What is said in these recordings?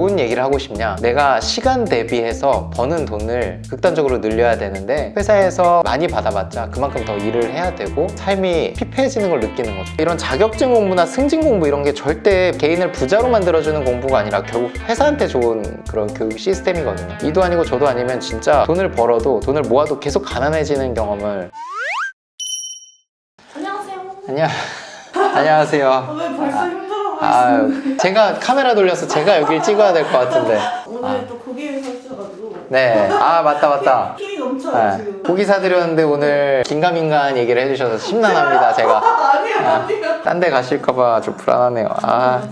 뭔 얘기를 하고 싶냐, 내가 시간 대비해서 버는 돈을 극단적으로 늘려야 되는데 회사에서 많이 받아봤자 그만큼 더 일을 해야 되고 삶이 피폐해지는 걸 느끼는 거죠. 이런 자격증 공부나 승진 공부 이런 게 절대 개인을 부자로 만들어주는 공부가 아니라 결국 회사한테 좋은 그런 교육 시스템이거든요. 이도 아니고 저도 아니면 진짜 돈을 벌어도 돈을 모아도 계속 가난해지는 경험을. 안녕하세요. 왜 벌써 힘들어하시는데? 제가 카메라 돌려서 제가 여길 찍어야 될 것 같은데. 오늘 또 고기를 사주셔가지고. 네. 맞다. 힘이 넘쳐요 지금. 고기 사드렸는데 오늘 긴가민가한 얘기를 해주셔서 심란합니다, 제가. 아니요. 딴 데 가실까봐 좀 불안하네요.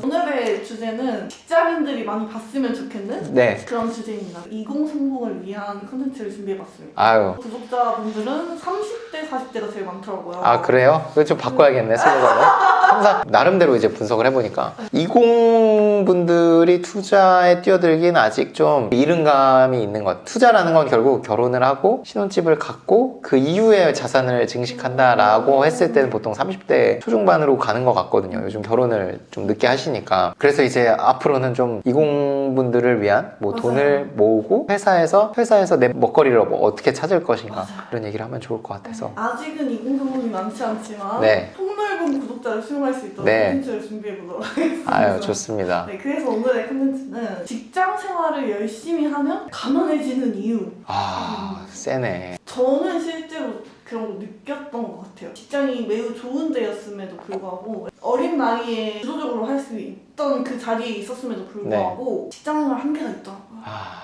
오늘의 주제는 직장인들이 많이 봤으면 좋겠는 네. 그런 주제입니다. 2030을 위한 콘텐츠를 준비해봤습니다. 아유. 구독자분들은 30대, 40대가 제일 많더라고요. 그래요? 그거 좀 바꿔야겠네, 슬로건을. 항상 나름대로 이제 분석을 해보니까 20분들이 투자에 뛰어들기는 아직 좀 이른 감이 있는 것 같아요. 투자라는 건 결국 결혼을 하고 신혼집을 갖고 그 이후에 자산을 증식한다라고 했을 때는 보통 30대 초중반으로 가는 것 같거든요. 요즘 결혼을 좀 늦게 하시니까. 그래서 이제 앞으로는 좀 20분들을 위한 뭐 돈을 모으고 회사에서 내 먹거리를 어떻게 찾을 것인가, 그런 얘기를 하면 좋을 것 같아서. 아직은 2030이 많지 않지만 네. 폭넓은 구독자를 수용할 수 있도록 네. 콘텐츠를 준비해보도록 하겠습니다. 좋습니다. 네, 그래서 오늘의 콘텐츠는 직장 생활을 열심히 하면 가난해지는 이유. 세네. 저는 실제로 그런 거 느꼈던 것 같아요. 직장이 매우 좋은 데였음에도 불구하고 어린 나이에 주도적으로 할 수 있던 그 자리에 있었음에도 불구하고 직장 생활 한계가 있더라고요.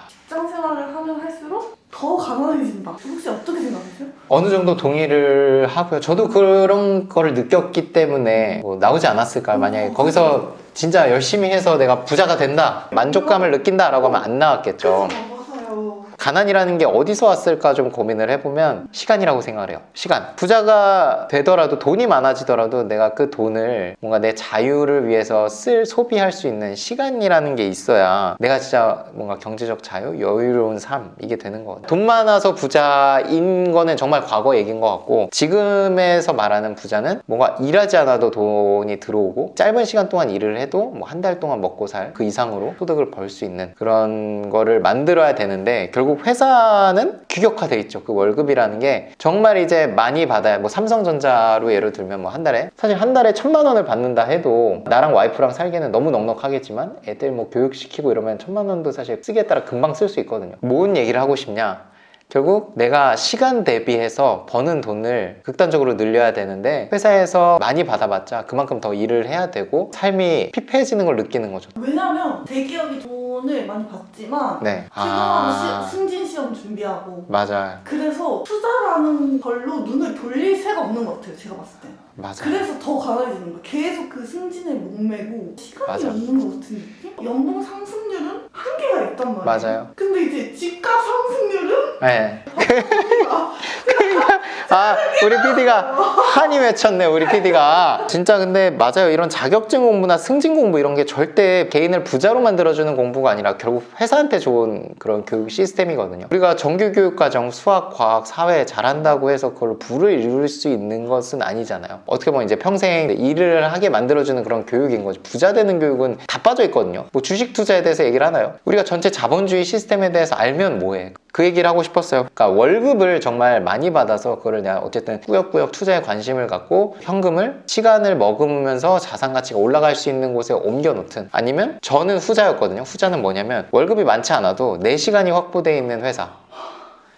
직장 생활을 하면 할수록 더 가난해진다. 혹시 어떻게 생각하세요? 어느 정도 동의를 하고요. 저도 그런 거를 느꼈기 때문에 뭐 나오지 않았을까요? 만약에 거기서 진짜 열심히 해서 내가 부자가 된다, 만족감을 느낀다라고 하면 안 나왔겠죠. 맞아요. 가난이라는 게 어디서 왔을까 좀 고민을 해보면 시간이라고 생각을 해요. 시간. 부자가 되더라도, 돈이 많아지더라도 내가 그 돈을 뭔가 내 자유를 위해서 소비할 수 있는 시간이라는 게 있어야 내가 진짜 뭔가 경제적 자유, 여유로운 삶, 이게 되는 거거든요. 돈 많아서 부자인 거는 정말 과거 얘기인 것 같고, 지금에서 말하는 부자는 뭔가 일하지 않아도 돈이 들어오고 짧은 시간 동안 일을 해도 뭐 한 달 동안 먹고 살 그 이상으로 소득을 벌 수 있는 그런 거를 만들어야 되는데, 결국 회사는 규격화돼 있죠. 그 월급이라는 게 정말 이제 많이 받아야, 뭐 삼성전자로 예를 들면 뭐 한 달에 1,000만 원을 받는다 해도 나랑 와이프랑 살기에는 너무 넉넉하겠지만 애들 뭐 교육시키고 이러면 1,000만 원도 사실 쓰기에 따라 금방 쓸 수 있거든요. 뭔 얘기를 하고 싶냐, 결국 내가 시간 대비해서 버는 돈을 극단적으로 늘려야 되는데 회사에서 많이 받아봤자 그만큼 더 일을 해야 되고 삶이 피폐해지는 걸 느끼는 거죠. 왜냐면 대기업이 돈을 많이 받지만 네. 퇴근하고 승진 시험 준비하고 맞아요. 그래서 투자라는 걸로 눈을 돌릴 새가 없는 것 같아요. 제가 봤을 때. 맞아요. 그래서 더 가난해지는 거예요. 계속 그 승진에 목매고 시간이 맞아. 없는 것 같은 느낌? 연봉 상승률은 한계가 있단 말이에요. 맞아요. 근데 이제 집값 상승률은 네. 우리 PD가 한이 외쳤네, 우리 PD가. 진짜 근데 맞아요. 이런 자격증 공부나 승진 공부 이런 게 절대 개인을 부자로 만들어주는 공부가 아니라 결국 회사한테 좋은 그런 교육 시스템이거든요. 우리가 정규교육과정, 수학, 과학, 사회 잘한다고 해서 그걸 부를 이룰 수 있는 것은 아니잖아요. 어떻게 보면 이제 평생 일을 하게 만들어주는 그런 교육인 거죠. 부자 되는 교육은 다 빠져 있거든요. 뭐 주식 투자에 대해서 얘기를 하나요? 우리가 전체 자본주의 시스템에 대해서 알면 뭐해? 그 얘기를 하고 싶었어요. 그러니까 월급을 정말 많이 받아서 그거를 내가 어쨌든 꾸역꾸역 투자에 관심을 갖고 현금을 시간을 머금으면서 자산 가치가 올라갈 수 있는 곳에 옮겨 놓든, 아니면 저는 후자였거든요. 후자는 뭐냐면 월급이 많지 않아도 내 시간이 확보되어 있는 회사,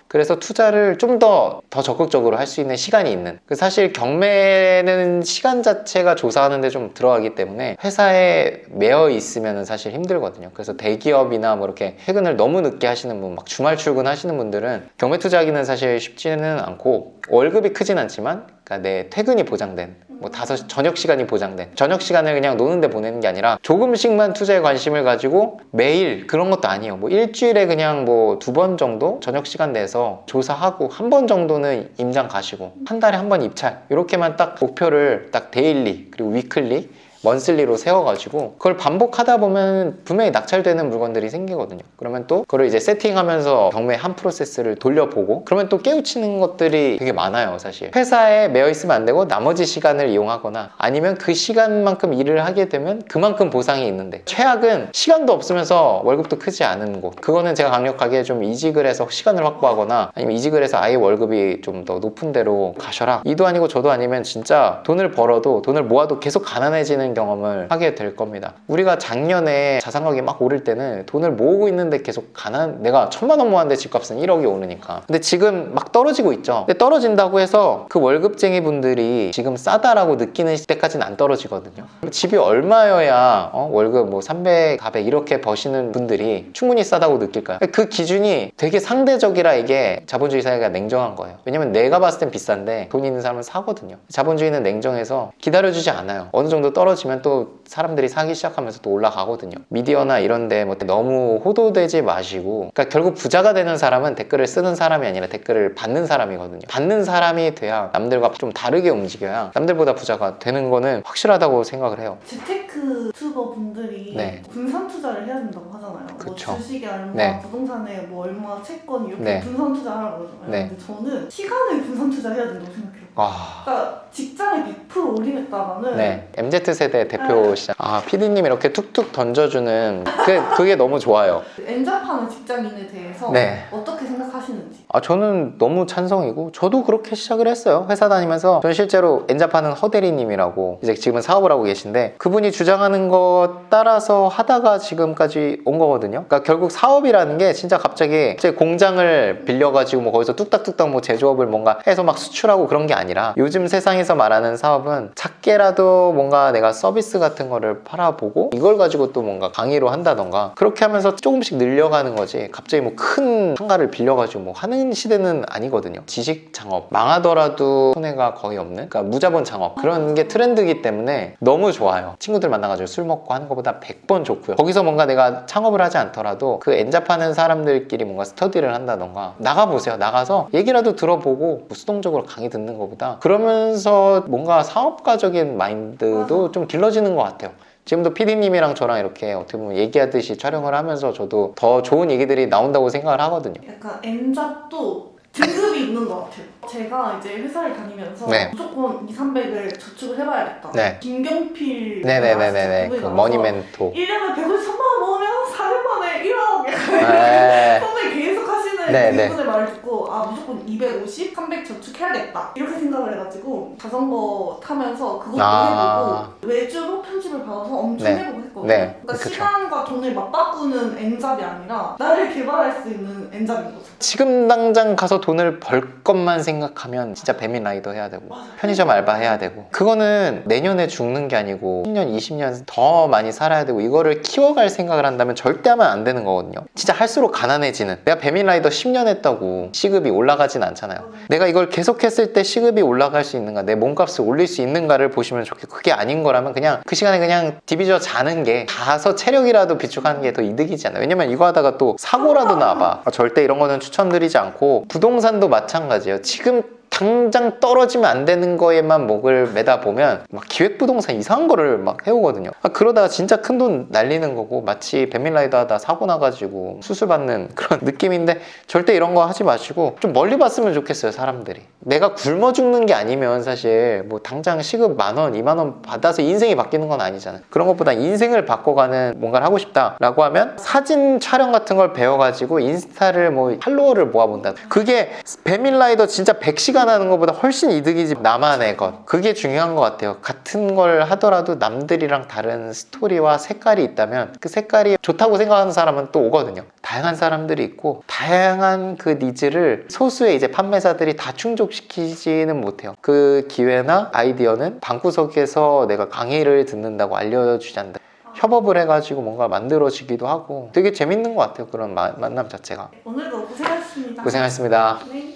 그래서 투자를 좀 더 적극적으로 할 수 있는 시간이 있는, 사실 경매는 시간 자체가 조사하는데 좀 들어가기 때문에 회사에 매여 있으면 사실 힘들거든요. 그래서 대기업이나 뭐 이렇게 퇴근을 너무 늦게 하시는 분, 막 주말 출근하시는 분들은 경매 투자하기는 사실 쉽지는 않고, 월급이 크진 않지만 그러니까 내 퇴근이 보장된, 뭐 저녁 시간이 보장된, 저녁 시간을 그냥 노는데 보내는 게 아니라 조금씩만 투자에 관심을 가지고 매일, 그런 것도 아니에요. 뭐 일주일에 그냥 뭐 2번 정도 저녁 시간 내서 조사하고 한 번 정도는 임장 가시고 한 달에 한 번 입찰, 이렇게만 딱 목표를 딱 데일리 그리고 위클리 먼슬리로 세워가지고 그걸 반복하다 보면 분명히 낙찰되는 물건들이 생기거든요. 그러면 또 그걸 이제 세팅하면서 경매 한 프로세스를 돌려보고 그러면 또 깨우치는 것들이 되게 많아요. 사실 회사에 매여 있으면 안 되고 나머지 시간을 이용하거나 아니면 그 시간만큼 일을 하게 되면 그만큼 보상이 있는데, 최악은 시간도 없으면서 월급도 크지 않은 곳. 그거는 제가 강력하게 좀 이직을 해서 시간을 확보하거나 아니면 이직을 해서 아예 월급이 좀 더 높은 데로 가셔라, 이도 아니고 저도 아니면 진짜 돈을 벌어도 돈을 모아도 계속 가난해지는 경험을 하게 될 겁니다. 우리가 작년에 자산 가격이 막 오를 때는 돈을 모으고 있는데 계속 내가 1,000만 원 모았는데 집값은 1억이 오르니까. 근데 지금 막 떨어지고 있죠. 근데 떨어진다고 해서 그 월급쟁이 분들이 지금 싸다라고 느끼는 때까지는 안 떨어지거든요. 집이 얼마여야 월급 뭐 300, 400 이렇게 버시는 분들이 충분히 싸다고 느낄까요? 그 기준이 되게 상대적이라 이게 자본주의 사회가 냉정한 거예요. 왜냐면 내가 봤을 땐 비싼데 돈 있는 사람은 사거든요. 자본주의는 냉정해서 기다려주지 않아요. 어느 정도 떨어지면 또 사람들이 사기 시작하면서 또 올라가거든요. 미디어나 이런데 뭐 너무 호도되지 마시고, 그러니까 결국 부자가 되는 사람은 댓글을 쓰는 사람이 아니라 댓글을 받는 사람이거든요. 받는 사람이 돼야 남들과 좀 다르게 움직여야 남들보다 부자가 되는 거는 확실하다고 생각을 해요. 재테크 투버 분들이 네. 분산 투자를 해야 된다고 하잖아요. 그쵸. 뭐 주식에 얼마, 네. 부동산에 뭐 얼마, 채권 이렇게 네. 분산 투자하라고 그러잖아요. 네. 근데 저는 시간을 분산 투자해야 된다고 생각해요. 그러니까 직장을 100% 올인했다가는 네, MZ세대 대표시죠. PD님 이렇게 툭툭 던져주는 그게 너무 좋아요. 엔잡하는 직장인에 대해서 네. 어떻게 생각하시는지. 저는 너무 찬성이고 저도 그렇게 시작을 했어요. 회사 다니면서. 저는 실제로 엔잡하는 허대리님이라고 이제 지금은 사업을 하고 계신데, 그분이 주장하는 것 따라서 하다가 지금까지 온 거거든요. 그러니까 결국 사업이라는 게 진짜 갑자기 제 공장을 빌려가지고 뭐 거기서 뚝딱뚝딱 뭐 제조업을 뭔가 해서 막 수출하고 그런 게 아니라, 요즘 세상에서 말하는 사업은 작게라도 뭔가 내가 서비스 같은 거를 팔아보고 이걸 가지고 또 뭔가 강의로 한다던가 그렇게 하면서 조금씩 늘려가는 거지, 갑자기 뭐 큰 상가를 빌려가지고 뭐 하는 시대는 아니거든요. 지식 창업, 망하더라도 손해가 거의 없는, 그러니까 무자본 창업, 그런 게 트렌드이기 때문에 너무 좋아요. 친구들 만나가지고 술 먹고 하는 것보다 100번 좋고요. 거기서 뭔가 내가 창업을 하지 않더라도 그 엔잡하는 사람들끼리 뭔가 스터디를 한다던가, 나가보세요. 나가서 얘기라도 들어보고 수동적으로 강의 듣는 것보다 그러면서 뭔가 사업가적인 마인드도 좀 길러지는 것 같아요. 지금도 PD님이랑 저랑 이렇게 어떻게 보면 얘기하듯이 촬영을 하면서 저도 더 좋은 얘기들이 나온다고 생각을 하거든요. 약간 엔잡도 등급이 있는 것 같아요. 제가 이제 회사를 다니면서 네. 무조건 2, 300을 저축을 해봐야겠다. 네. 김경필 네네네네. 그 머니멘토. 1년에 153만 원 모으면 400만에 1억 네. 선생님 계속 하시는 네, 그분의 말을 듣고 무조건 250, 300 저축해야겠다 이렇게 생각을 해가지고 자전거 타면서 그것도 해보고 외주로 편집을 받아서 엄청 네. 해보고 했거든요. 네. 그러니까 그쵸. 시간과 돈을 맞바꾸는 엔잡이 아니라 나를 개발할 수 있는 엔잡인 거죠. 지금 당장 가서 돈을 벌 것만 생각하면 진짜 배민 라이더 해야 되고 편의점 알바 해야 되고, 그거는 내년에 죽는 게 아니고 10년, 20년 더 많이 살아야 되고 이거를 키워갈 생각을 한다면 절대 하면 안 되는 거거든요. 진짜 할수록 가난해지는, 내가 배민 라이더 10년 했다고 시급이 올라가진 않잖아요. 내가 이걸 계속 했을 때 시급이 올라갈 수 있는가, 내 몸값을 올릴 수 있는가를 보시면 좋겠고, 그게 아닌 거라면 그냥 그 시간에 그냥 디비저 자는 게, 가서 체력이라도 비축하는 게 더 이득이지 않나. 왜냐면 이거 하다가 또 사고라도 나봐. 절대 이런 거는 추천드리지 않고, 부동산도 마찬가지예요. 지금 당장 떨어지면 안 되는 거에만 목을 매다 보면 막 기획부동산 이상한 거를 막 해오거든요. 그러다가 진짜 큰 돈 날리는 거고, 마치 배민라이더 하다 사고 나가지고 수술받는 그런 느낌인데, 절대 이런 거 하지 마시고 좀 멀리 봤으면 좋겠어요. 사람들이 내가 굶어 죽는 게 아니면 사실 뭐 당장 시급 10,000원, 20,000원 받아서 인생이 바뀌는 건 아니잖아요. 그런 것보다 인생을 바꿔가는 뭔가를 하고 싶다라고 하면 사진 촬영 같은 걸 배워가지고 인스타를 뭐 팔로워를 모아본다. 그게 배민라이더 진짜 100시간 하는 것보다 훨씬 이득이지. 나만의 것, 그게 중요한 것 같아요. 같은 걸 하더라도 남들이랑 다른 스토리와 색깔이 있다면 그 색깔이 좋다고 생각하는 사람은 또 오거든요. 다양한 사람들이 있고 다양한 그 니즈를 소수의 이제 판매사들이 다 충족시키지는 못해요. 그 기회나 아이디어는 방구석에서 내가 강의를 듣는다고 알려주지 않는다. 협업을 해가지고 뭔가 만들어지기도 하고 되게 재밌는 것 같아요. 그런 만남 자체가. 오늘도 고생하셨습니다. 고생하셨습니다. 네.